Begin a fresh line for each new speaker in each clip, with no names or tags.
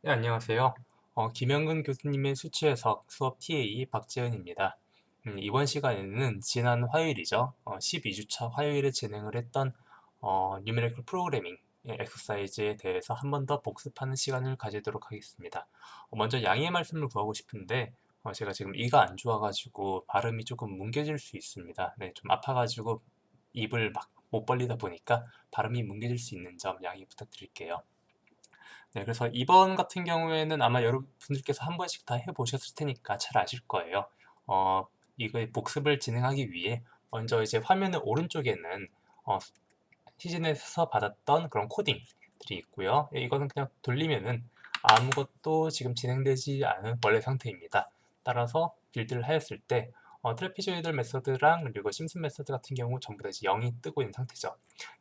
네, 안녕하세요. 김영근 교수님의 수치 해석 수업 TA 박재은입니다. 이번 시간에는 지난 화요일이죠. 12주차 화요일에 진행을 했던 뉴메리컬 프로그래밍 엑서사이즈에 대해서 한 번 더 복습하는 시간을 가지도록 하겠습니다. 먼저 양해 말씀을 구하고 싶은데 제가 지금 이가 안 좋아가지고 발음이 조금 뭉개질 수 있습니다. 네, 좀 아파가지고 입을 막 못 벌리다 보니까 발음이 뭉개질 수 있는 점 양해 부탁드릴게요. 네, 그래서 이번 같은 경우에는 아마 여러분들께서 한 번씩 다 해보셨을 테니까 잘 아실 거예요. 이거의 복습을 진행하기 위해 먼저 이제 화면의 오른쪽에는 어, 시즌에서 받았던 그런 코딩들이 있고요. 이거는 그냥 돌리면은 아무것도 지금 진행되지 않은 원래 상태입니다. 따라서 빌드를 하였을 때 트래피조이들 메서드랑 그리고 심슨 메서드 같은 경우 전부 다 이제 0이 뜨고 있는 상태죠.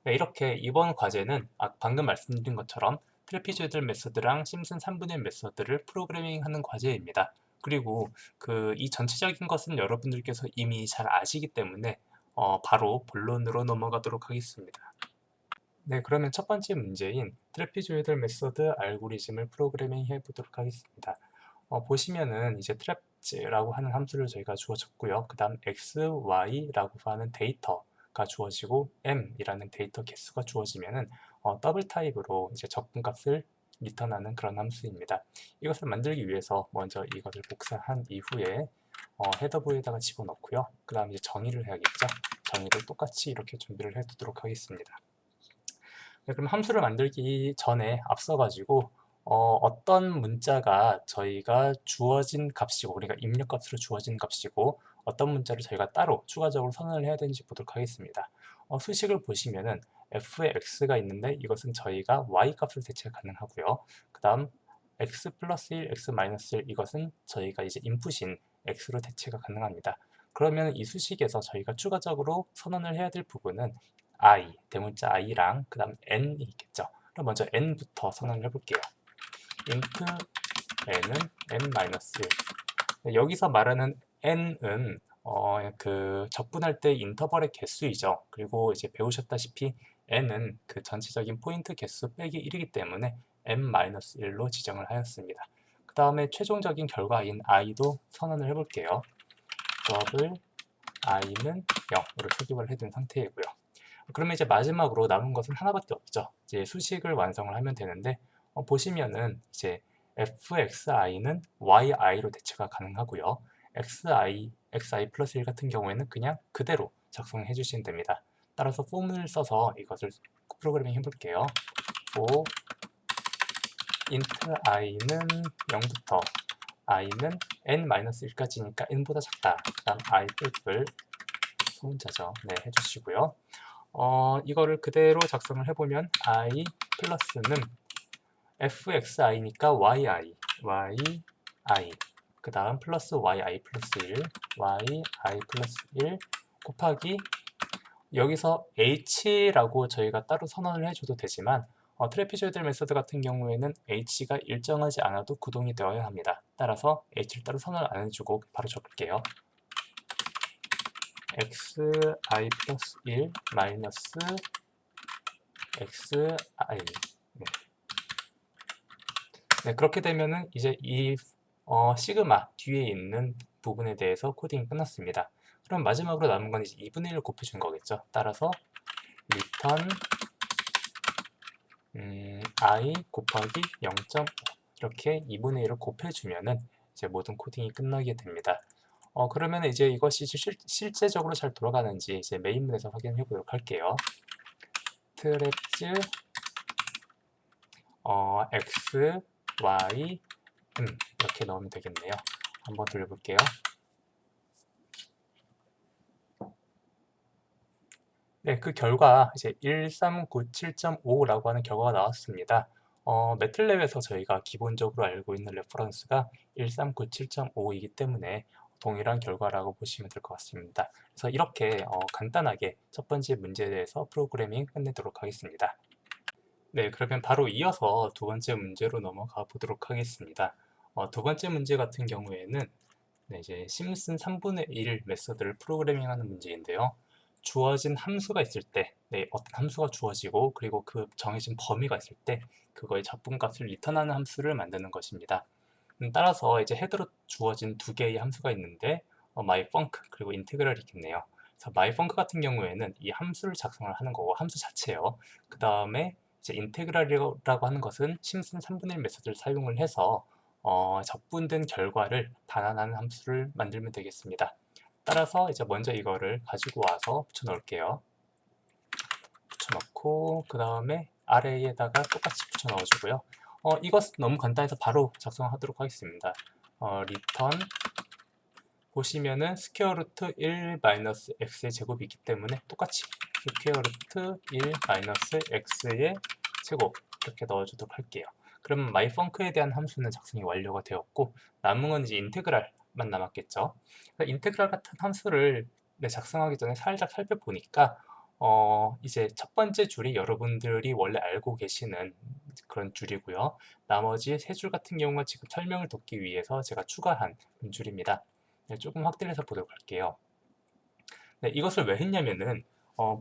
네, 이렇게 이번 과제는 방금 말씀드린 것처럼 트래피조이들 메서드랑 심슨 3분의 1 메서드를 프로그래밍하는 과제입니다. 그리고 이 전체적인 것은 여러분들께서 이미 잘 아시기 때문에 바로 본론으로 넘어가도록 하겠습니다. 네, 그러면 첫 번째 문제인 트래피조이들 메서드 알고리즘을 프로그래밍 해보도록 하겠습니다. 보시면은 이제 트랩즈라고 하는 함수를 저희가 주어졌고요. 그 다음 x, y라고 하는 데이터가 주어지고 m이라는 데이터 개수가 주어지면은 더블 타입으로 이제 적분값을 리턴하는 그런 함수입니다. 이것을 만들기 위해서 먼저 이것을 복사한 이후에 헤더부에다가 집어넣고요. 그 다음 이제 정의를 해야겠죠. 정의를 똑같이 이렇게 준비를 해두도록 하겠습니다. 네, 그럼 함수를 만들기 전에 앞서가지고 떤 문자가 저희가 주어진 값이고, 그러니까 입력값으로 주어진 값이고, 어떤 문자를 저희가 따로 추가적으로 선언을 해야 되는지 보도록 하겠습니다. 수식을 보시면은 f의 x가 있는데 이것은 저희가 y 값을 대체가 가능하고요. 그 다음 x 플러스 1, x 마이너스 1 이것은 저희가 이제 인풋인 x로 대체가 가능합니다. 그러면 이 수식에서 저희가 추가적으로 선언을 해야 될 부분은 I, 대문자 i랑 그 다음 n이 있겠죠. 그럼 먼저 n부터 선언을 해볼게요. int n은 n-1. 여기서 말하는 n은 그 적분할 때 인터벌의 개수이죠. 그리고 이제 배우셨다시피 n은 그 전체적인 포인트 개수 빼기 1이기 때문에 n-1로 지정을 하였습니다. 그 다음에 최종적인 결과인 i도 선언을 해볼게요. 더블 i는 0으로 초기화를 해둔 상태이고요. 그러면 이제 마지막으로 남은 것은 하나밖에 없죠. 이제 수식을 완성을 하면 되는데 보시면은 이제 fxi는 yi로 대체가 가능하고요. xi 플러스 1 같은 경우에는 그냥 그대로 작성해 주시면 됩니다. 따라서 form을 써서 이것을 프로그래밍 해볼게요. for int i는 0부터 i는 n-1까지니까 n보다 작다. 그 다음 i 뿔뿔 소문자죠. 네, 해주시고요. 이거를 그대로 작성을 해보면 i 플러스는 fxi니까 yi 그 다음 플러스 yi 플러스 1 yi 플러스 1 곱하기 여기서 h라고 저희가 따로 선언을 해줘도 되지만 트래피조이들 메서드 같은 경우에는 h가 일정하지 않아도 구동이 되어야 합니다. 따라서 h를 따로 선언을 안 해주고 바로 적을게요. xi 플러스 1 마이너스 xi 네. 네, 그렇게 되면은 이제 이 시그마 뒤에 있는 부분에 대해서 코딩이 끝났습니다. 그럼 마지막으로 남은 건 이제 2분의 1을 곱해준 거겠죠. 따라서 return i 곱하기 0.5 이렇게 2분의 1을 곱해주면은 이제 모든 코딩이 끝나게 됩니다. 그러면 이제 이것이 실제적으로 잘 돌아가는지 이제 메인문에서 확인해 보도록 할게요. 트랩즈 x, y, 이렇게 넣으면 되겠네요. 한번 돌려볼게요. 네, 그 결과 이제 13997.5라고 하는 결과가 나왔습니다. 매틀랩에서 저희가 기본적으로 알고 있는 레퍼런스가 13997.5이기 때문에 동일한 결과라고 보시면 될 것 같습니다. 그래서 이렇게 간단하게 첫 번째 문제에 대해서 프로그래밍 끝내도록 하겠습니다. 네, 그러면 바로 이어서 두 번째 문제로 넘어가 보도록 하겠습니다. 두 번째 문제 같은 경우에는 네, 이제 심슨 3분의 1 메서드를 프로그래밍하는 문제인데요. 주어진 함수가 있을 때, 어떤 함수가 주어지고 그리고 그 정해진 범위가 있을 때 그거의 적분값을 리턴하는 함수를 만드는 것입니다. 따라서 이제 헤더로 주어진 두 개의 함수가 있는데 myfunc 그리고 인테그랄이 있겠네요. 그래서 myfunc 같은 경우에는 이 함수를 작성을 하는 거고 함수 자체요. 그 다음에 이제 인테그랄이라고 하는 것은 심슨 3분의 1 메서드를 사용을 해서 적분된 결과를 반환하는 함수를 만들면 되겠습니다. 따라서 이제 먼저 이거를 가지고 와서 붙여 넣을게요. 붙여 넣고 그 다음에 아래에다가 똑같이 붙여 넣어주고요. 이것 너무 간단해서 바로 작성하도록 하겠습니다. return 보시면은 스퀘어 루트 1 마이너스 x의 제곱이 있기 때문에 똑같이 스퀘어 루트 1 마이너스 x의 제곱 이렇게 넣어주도록 할게요. 그러면 myfunc에 대한 함수는 작성이 완료가 되었고 남은 건 이제 인테그랄만 남았겠죠. 그러니까 인테그랄 같은 함수를 작성하기 전에 살짝 살펴보니까 이제 첫 번째 줄이 여러분들이 원래 알고 계시는 그런 줄이고요. 나머지 세 줄 같은 경우는 지금 설명을 돕기 위해서 제가 추가한 줄입니다. 조금 확대를 해서 보도록 할게요. 이것을 왜 했냐면은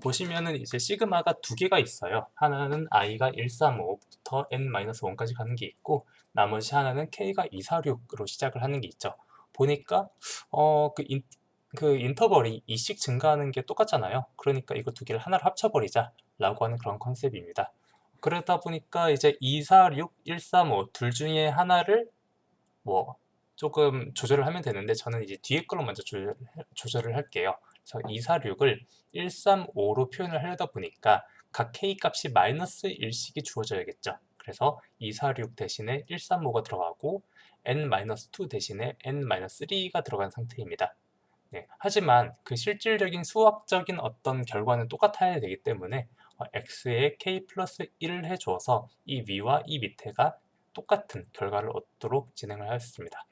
보시면은 이제 시그마가 두 개가 있어요. 하나는 i가 135부터 n-1까지 가는 게 있고 나머지 하나는 k가 246으로 시작을 하는 게 있죠. 보니까 그 인터벌이 2씩 증가하는 게 똑같잖아요. 그러니까 이거 두 개를 하나로 합쳐버리자 라고 하는 그런 컨셉입니다. 그러다 보니까 이제 246, 135 둘 중에 하나를 뭐 조금 조절을 하면 되는데 저는 이제 뒤에 걸로 먼저 조절을 할게요. 그래서 246을 135로 표현을 하려다 보니까 각 k 값이 마이너스 1씩이 주어져야겠죠. 그래서 246 대신에 135가 들어가고 n-2 대신에 n-3가 들어간 상태입니다. 하지만 그 실질적인 수학적인 어떤 결과는 똑같아야 되기 때문에 x에 k 플러스 1을 해주어서 이 위와 이 밑에가 똑같은 결과를 얻도록 진행을 하였습니다.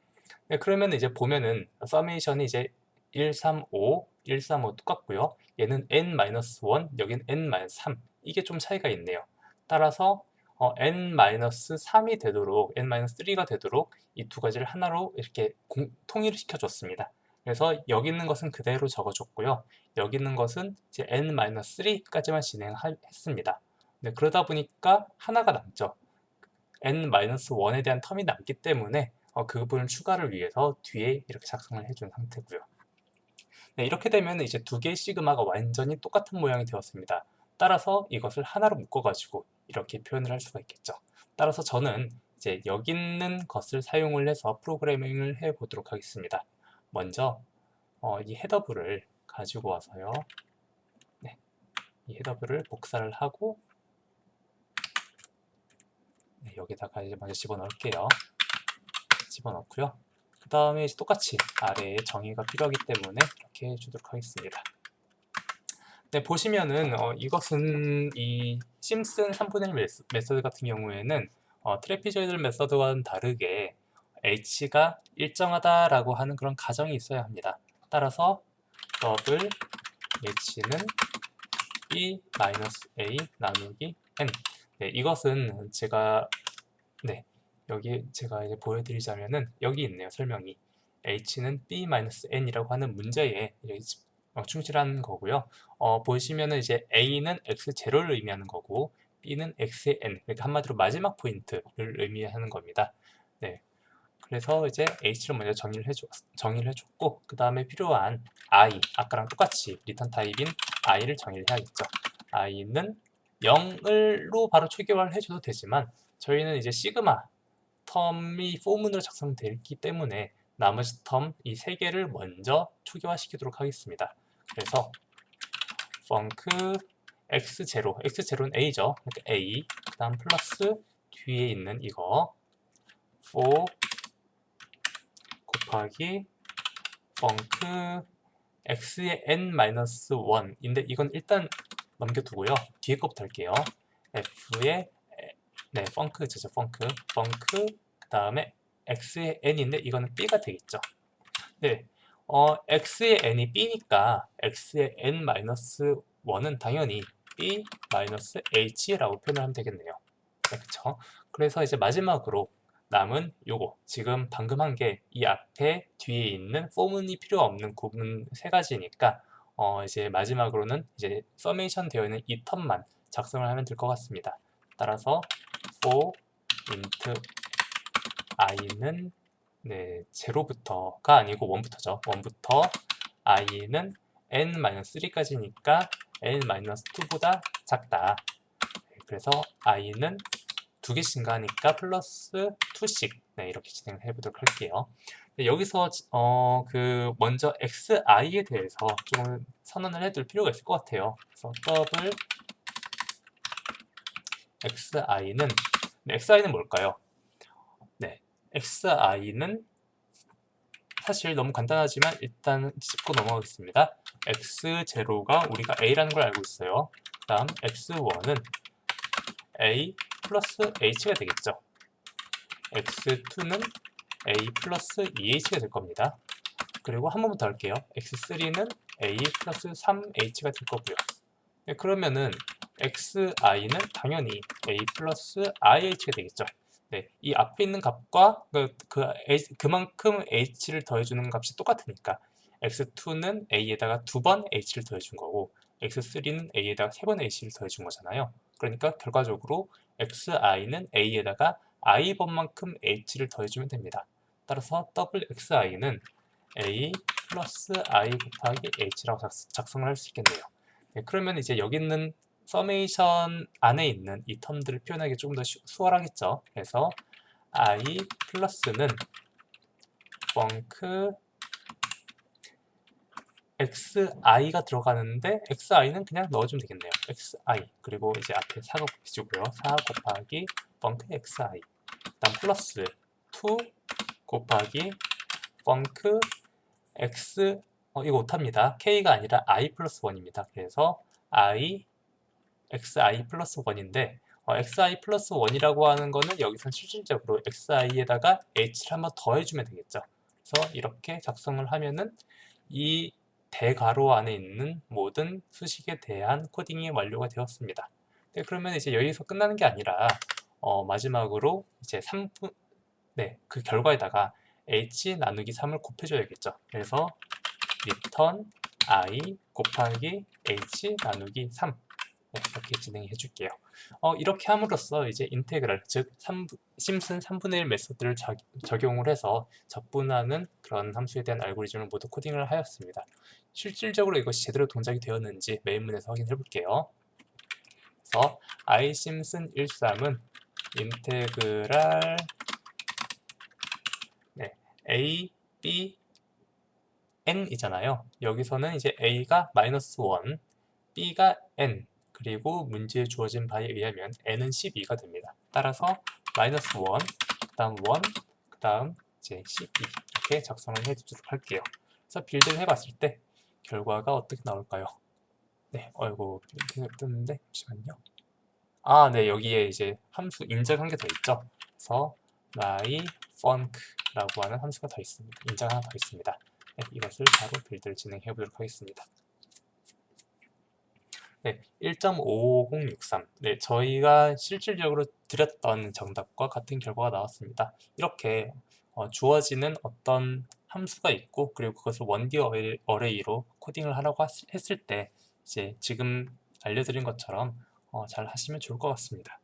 그러면 이제 보면은 서메이션이 이제 135, 135 똑같고요. 얘는 n-1, 여긴 n-3 이게 좀 차이가 있네요. 따라서 n-3이 되도록 n-3가 되도록 이 두 가지를 하나로 이렇게 통일을 시켜줬습니다. 그래서 여기 있는 것은 그대로 적어줬고요. 여기 있는 것은 이제 n-3까지만 진행했습니다. 그러다 보니까 하나가 남죠. n-1에 대한 텀이 남기 때문에 그 부분을 추가를 위해서 뒤에 이렇게 작성을 해준 상태고요. 이렇게 되면 이제 두 개의 시그마가 완전히 똑같은 모양이 되었습니다. 따라서 이것을 하나로 묶어가지고 이렇게 표현을 할 수가 있겠죠. 따라서 저는 이제 여기 있는 것을 사용을 해서 프로그래밍을 해 보도록 하겠습니다. 먼저 이 헤더블을 가지고 와서요. 이 헤더블을 복사를 하고 여기다가 이제 먼저 집어넣을게요. 집어넣고요. 그 다음에 이제 똑같이 아래에 정의가 필요하기 때문에 이렇게 해주도록 하겠습니다. 보시면은 이것은 이 심슨 3분의 1 메서드 같은 경우에는 트래피조이드 메서드와는 다르게 h가 일정하다라고 하는 그런 가정이 있어야 합니다. 따라서 더블 h는 b-a 나누기 n 이것은 제가 여기 제가 이제 보여드리자면은 여기 있네요. 설명이 h는 b-n이라고 하는 문제에 충실한 거고요. 보시면은 이제 a는 x0를 의미하는 거고 b는 x의 n, 그러니까 한마디로 마지막 포인트를 의미하는 겁니다. 그래서 이제 h를 먼저 정의를 해줬고 그 다음에 필요한 i, 아까랑 똑같이 리턴 타입인 i를 정의를 해야겠죠. i는 0로 바로 초기화를 해줘도 되지만 저희는 이제 시그마 텀이 포문으로 작성되기 때문에 나머지 텀 이 세 개를 먼저 초기화시키도록 하겠습니다. 그래서 func x0, x0는 a죠. 그러니까 a, 그 다음 플러스 뒤에 있는 이거 for 곱하기 func x의 n-1인데 이건 일단 넘겨두고요. 뒤에 거부터 할게요. f의 func 그 다음에 x의 n인데 이거는 b가 되겠죠. x의 n이 b니까 x의 n-1은 당연히 b-h라고 표현을 하면 되겠네요. 그렇죠? 그래서 이제 마지막으로 남은 요거 지금 방금 한 게 이 앞에 뒤에 있는 포문이 필요 없는 구문 세 가지니까 이제 마지막으로는 이제 서메이션 되어 있는 이 텀만 작성을 하면 될 것 같습니다. 따라서 for int i는 네, 0부터가 아니고 1부터죠. 1부터 i는 n-3까지니까 n-2보다 작다. 그래서 i는 2개 증가하니까 플러스 2씩 네, 이렇게 진행을 해보도록 할게요. 네, 여기서 먼저 xi에 대해서 좀 선언을 해둘 필요가 있을 것 같아요. 그래서 더블 xi는 네, xi는 뭘까요? 네, xi는 사실 너무 간단하지만 일단 짚고 넘어가겠습니다. x0가 우리가 a라는 걸 알고 있어요. 그 다음 x1은 a 플러스 h가 되겠죠. x2는 a 플러스 2h가 될 겁니다. 그리고 한 번만 더 할게요. x3는 a 플러스 3h가 될 거고요. 네, 그러면은 xi는 당연히 a 플러스 ih가 되겠죠. 네, 이 앞에 있는 값과 그만큼 h를 더해주는 값이 똑같으니까 x2는 a에다가 2번 h를 더해준 거고 x3는 a에다가 3번 h를 더해준 거잖아요. 그러니까 결과적으로 xi는 a에다가 i번만큼 h를 더해주면 됩니다. 따라서 더블 xi는 a 플러스 i 곱하기 h라고 작성을 할 수 있겠네요. 네, 그러면 이제 여기 있는 서메이션 안에 있는 이 텀들을 표현하기 조금 더 수월하겠죠. 그래서 i 플러스는 펑크 xi가 들어가는데 xi는 그냥 넣어주면 되겠네요. xi 그리고 이제 앞에 4가 곱해주고요. 4 곱하기 펑크 xi 그다음 플러스 2 곱하기 펑크 x 이거 오타입니다. k가 아니라 i 플러스 1입니다. 그래서 i xi 플러스 1인데 xi 플러스 1이라고 하는 거는 여기서 실질적으로 xi에다가 h를 한번 더해주면 되겠죠. 그래서 이렇게 작성을 하면은 이 대괄호 안에 있는 모든 수식에 대한 코딩이 완료가 되었습니다. 네, 그러면 이제 여기서 끝나는 게 아니라 마지막으로 이제 3분 네, 그 결과에다가 h 나누기 3을 곱해줘야겠죠. 그래서 return i 곱하기 h 나누기 3 네, 이렇게 진행해 줄게요. 이렇게 함으로써 이제 인테그랄, 즉 심슨 3분의 1 메소드를 적용을 해서 적분하는 그런 함수에 대한 알고리즘을 모두 코딩을 하였습니다. 실질적으로 이것이 제대로 동작이 되었는지 메인문에서 확인해 볼게요. 그래서 isimson 13은 인테그랄 네, a, b, n이잖아요. 여기서는 이제 a가 마이너스 1, b가 n, 그리고 문제에 주어진 바에 의하면 n은 12가 됩니다. 따라서 마이너스 1, 그 다음 1, 그 다음 이제 12 이렇게 작성을 해주도록 할게요. 그래서 빌드를 해봤을 때 결과가 어떻게 나올까요? 네, 어이구 뜨는데 잠시만요. 아, 네, 여기에 이제 함수 인증 한 개 더 있죠. 그래서 myfunc 라고 하는 함수가 더 있습니다. 인증 하나 더 있습니다. 네, 이것을 바로 빌드를 진행해 보도록 하겠습니다. 네, 1.55063. 네, 저희가 실질적으로 드렸던 정답과 같은 결과가 나왔습니다. 이렇게 주어지는 어떤 함수가 있고 그리고 그것을 원디 어레이로 코딩을 하라고 했을 때 이제 지금 알려드린 것처럼 잘 하시면 좋을 것 같습니다.